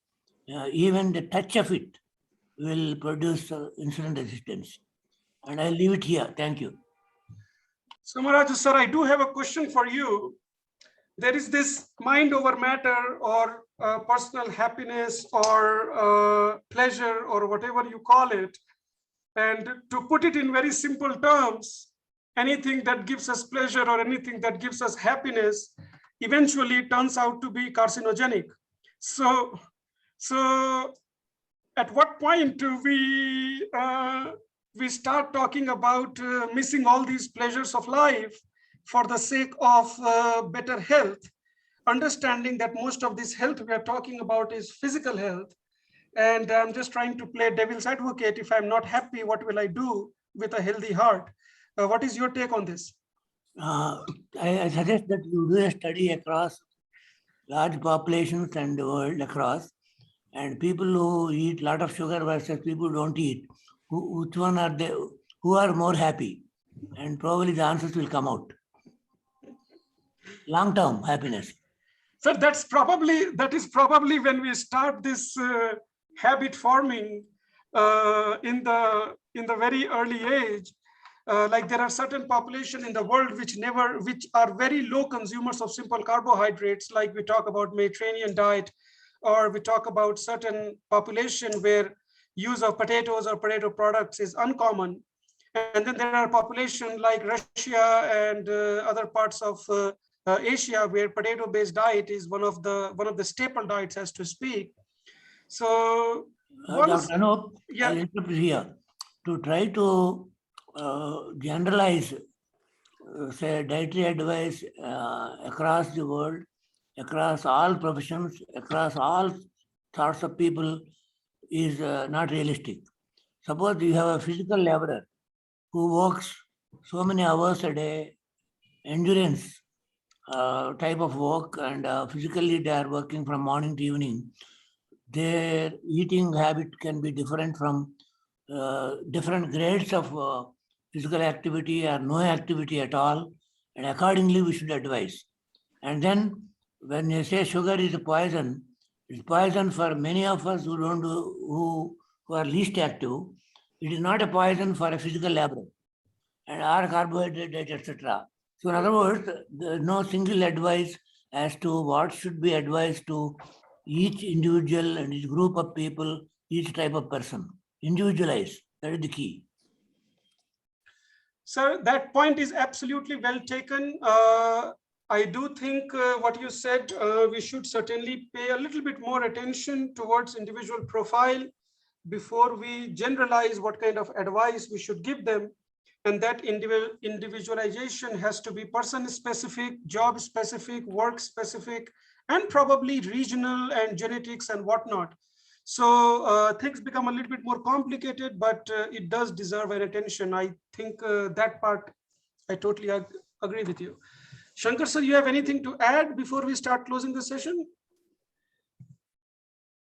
Even the touch of it will produce insulin resistance. And I'll leave it here. Thank you. Somaraju sir, I do have a question for you. there is this mind over matter, or personal happiness, or pleasure, or whatever you call it. And to put it in very simple terms, anything that gives us pleasure or anything that gives us happiness eventually turns out to be carcinogenic. So at what point do we start talking about missing all these pleasures of life for the sake of better health, understanding that most of this health we are talking about is physical health. And I'm just trying to play devil's advocate. If I'm not happy, what will I do with a healthy heart? What is your take on this? I suggest that you do a study across large populations and the world across, and people who eat a lot of sugar versus people who don't eat, which one are they, who are more happy? And probably the answers will come out. Long-term happiness. So that is probably when we start this habit forming in the very early age. Like there are certain population in the world which are very low consumers of simple carbohydrates, like we talk about Mediterranean diet, or we talk about certain population where use of potatoes or potato products is uncommon. And then there are population like Russia and other parts of Asia, where potato-based diet is one of the staple diets, as to speak. So, Dr. Anoop, yeah. I'll interrupt here. To try to generalize, say, dietary advice across the world, across all professions, across all sorts of people is not realistic. Suppose you have a physical laborer who works so many hours a day, endurance type of work, and physically they are working from morning to evening. Their eating habit can be different from different grades of physical activity or no activity at all, and accordingly we should advise. And then when you say sugar is a poison, it's poison for many of us who don't do, who are least active. It is not a poison for a physical laborer and our carbohydrate, etc. So in other words, there is no single advice as to what should be advised to each individual and each group of people, each type of person. Individualize, that is the key. Sir, that point is absolutely well taken. I do think what you said, we should certainly pay a little bit more attention towards individual profile before we generalize what kind of advice we should give them. And that individualization has to be person specific, job specific, work specific, and probably regional and genetics and whatnot. So things become a little bit more complicated, but it does deserve an attention. I think that part, I totally agree with you. Shankar sir, you have anything to add before we start closing the session?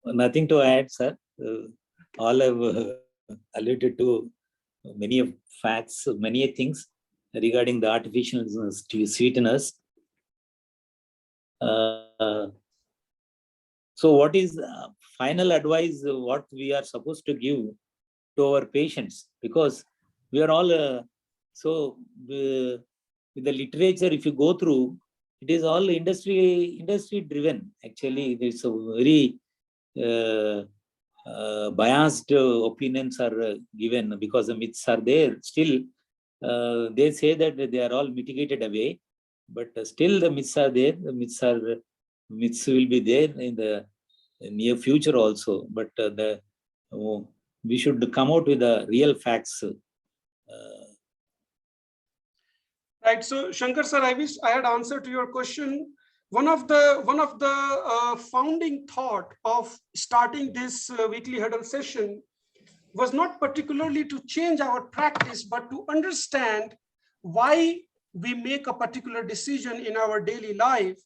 Nothing to add, sir. All have alluded to many of facts, many things regarding the artificial sweeteners. So what is final advice, what we are supposed to give to our patients? Because we are all, with the literature, if you go through, it is all industry driven. Actually, it's a very biased opinions are given because the myths are there. Still, they say that they are all mitigated away, but still the myths are there. The myths will be there in the near future also. But we should come out with the real facts. Right. So Shankar sir, I wish I had answered to your question. One of the founding thought of starting this weekly huddle session was not particularly to change our practice, but to understand why we make a particular decision in our daily life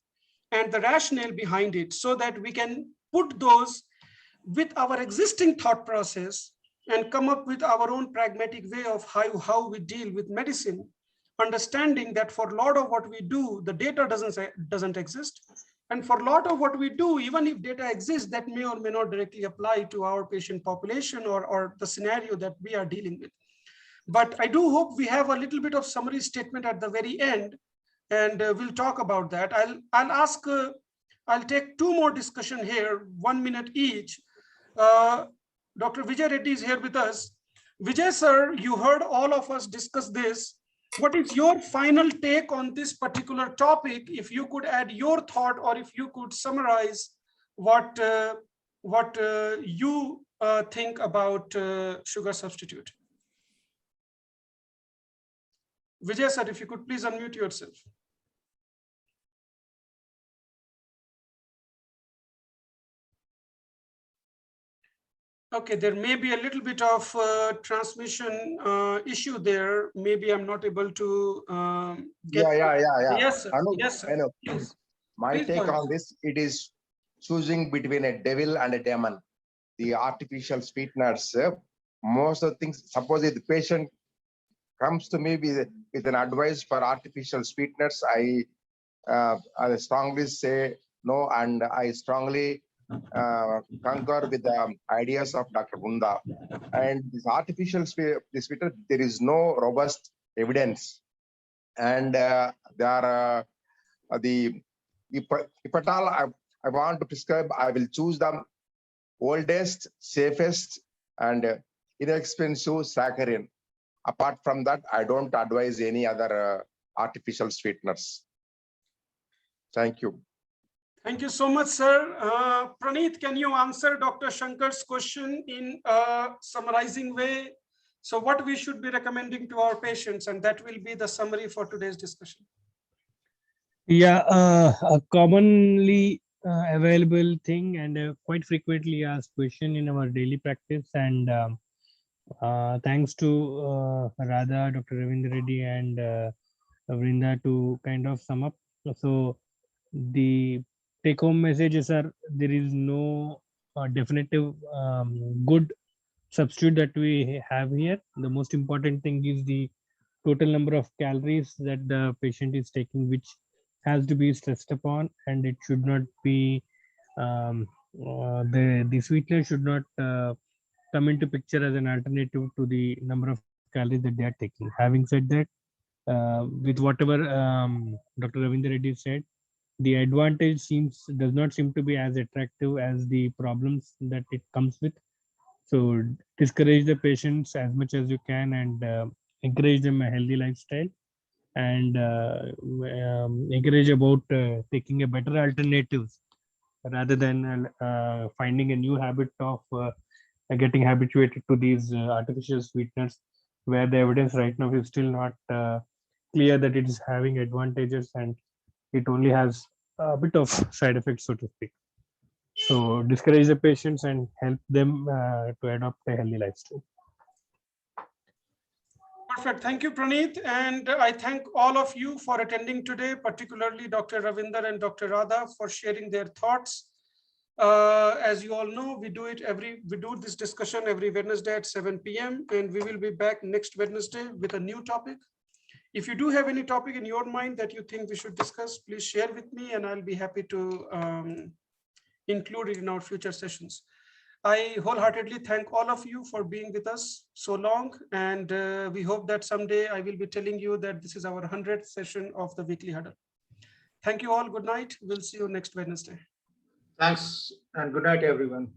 and the rationale behind it, so that we can put those with our existing thought process and come up with our own pragmatic way of how we deal with medicine, understanding that for a lot of what we do, the data doesn't exist. And for a lot of what we do, even if data exists, that may or may not directly apply to our patient population or the scenario that we are dealing with. But I do hope we have a little bit of summary statement at the very end, and we'll talk about that. I'll take two more discussion here, 1 minute each. Dr. Vijay Reddy is here with us. Vijay sir, you heard all of us discuss this. What is your final take on this particular topic? If you could add your thought, or if you could summarize what you think about sugar substitute. Vijay sir, if you could please unmute yourself. Okay, there may be a little bit of transmission issue there. Maybe I'm not able to get. Yeah. Yes, sir. Anoop, Yes, sir. Anoop, Please. my Please take go ahead. on this, it is choosing between a devil and a demon. The artificial sweeteners, most of the things, suppose if the patient comes to me with an advice for artificial sweeteners, I strongly say no, and I strongly concur with the ideas of Dr. Bunda. And this artificial sweetener, there is no robust evidence. And there are if at all I want to prescribe, I will choose the oldest, safest, and inexpensive saccharin. Apart from that, I don't advise any other artificial sweeteners. Thank you. Thank you so much, sir. Praneeth, can you answer Dr. Shankar's question in a summarizing way? So what we should be recommending to our patients, and that will be the summary for today's discussion. Yeah, a commonly available thing and quite frequently asked question in our daily practice, and thanks to Radha, Dr. Ravindra Reddy, and Vrinda to kind of sum up. So the take-home messages are: there is no definitive good substitute that we have here. The most important thing is the total number of calories that the patient is taking, which has to be stressed upon, and it should not be the sweetener should not come into picture as an alternative to the number of calories that they are taking. Having said that, with whatever Dr. Ravindra Reddy said, the advantage does not seem to be as attractive as the problems that it comes with. So discourage the patients as much as you can, and encourage them a healthy lifestyle, and encourage about taking a better alternatives rather than finding a new habit of getting habituated to these artificial sweeteners, where the evidence right now is still not clear that it is having advantages, and it only has a bit of side effects, so to speak. So discourage the patients and help them to adopt a healthy lifestyle. Perfect. Thank you, Praneeth. And I thank all of you for attending today, particularly Dr. Ravinder and Dr. Radha for sharing their thoughts. As you all know, we do this discussion every Wednesday at 7 p.m. and we will be back next Wednesday with a new topic. If you do have any topic in your mind that you think we should discuss, please share with me and I'll be happy to include it in our future sessions. I wholeheartedly thank all of you for being with us so long, and we hope that someday I will be telling you that this is our 100th session of the weekly huddle. Thank you all. Good night. We'll see you next Wednesday. Thanks and good night, everyone.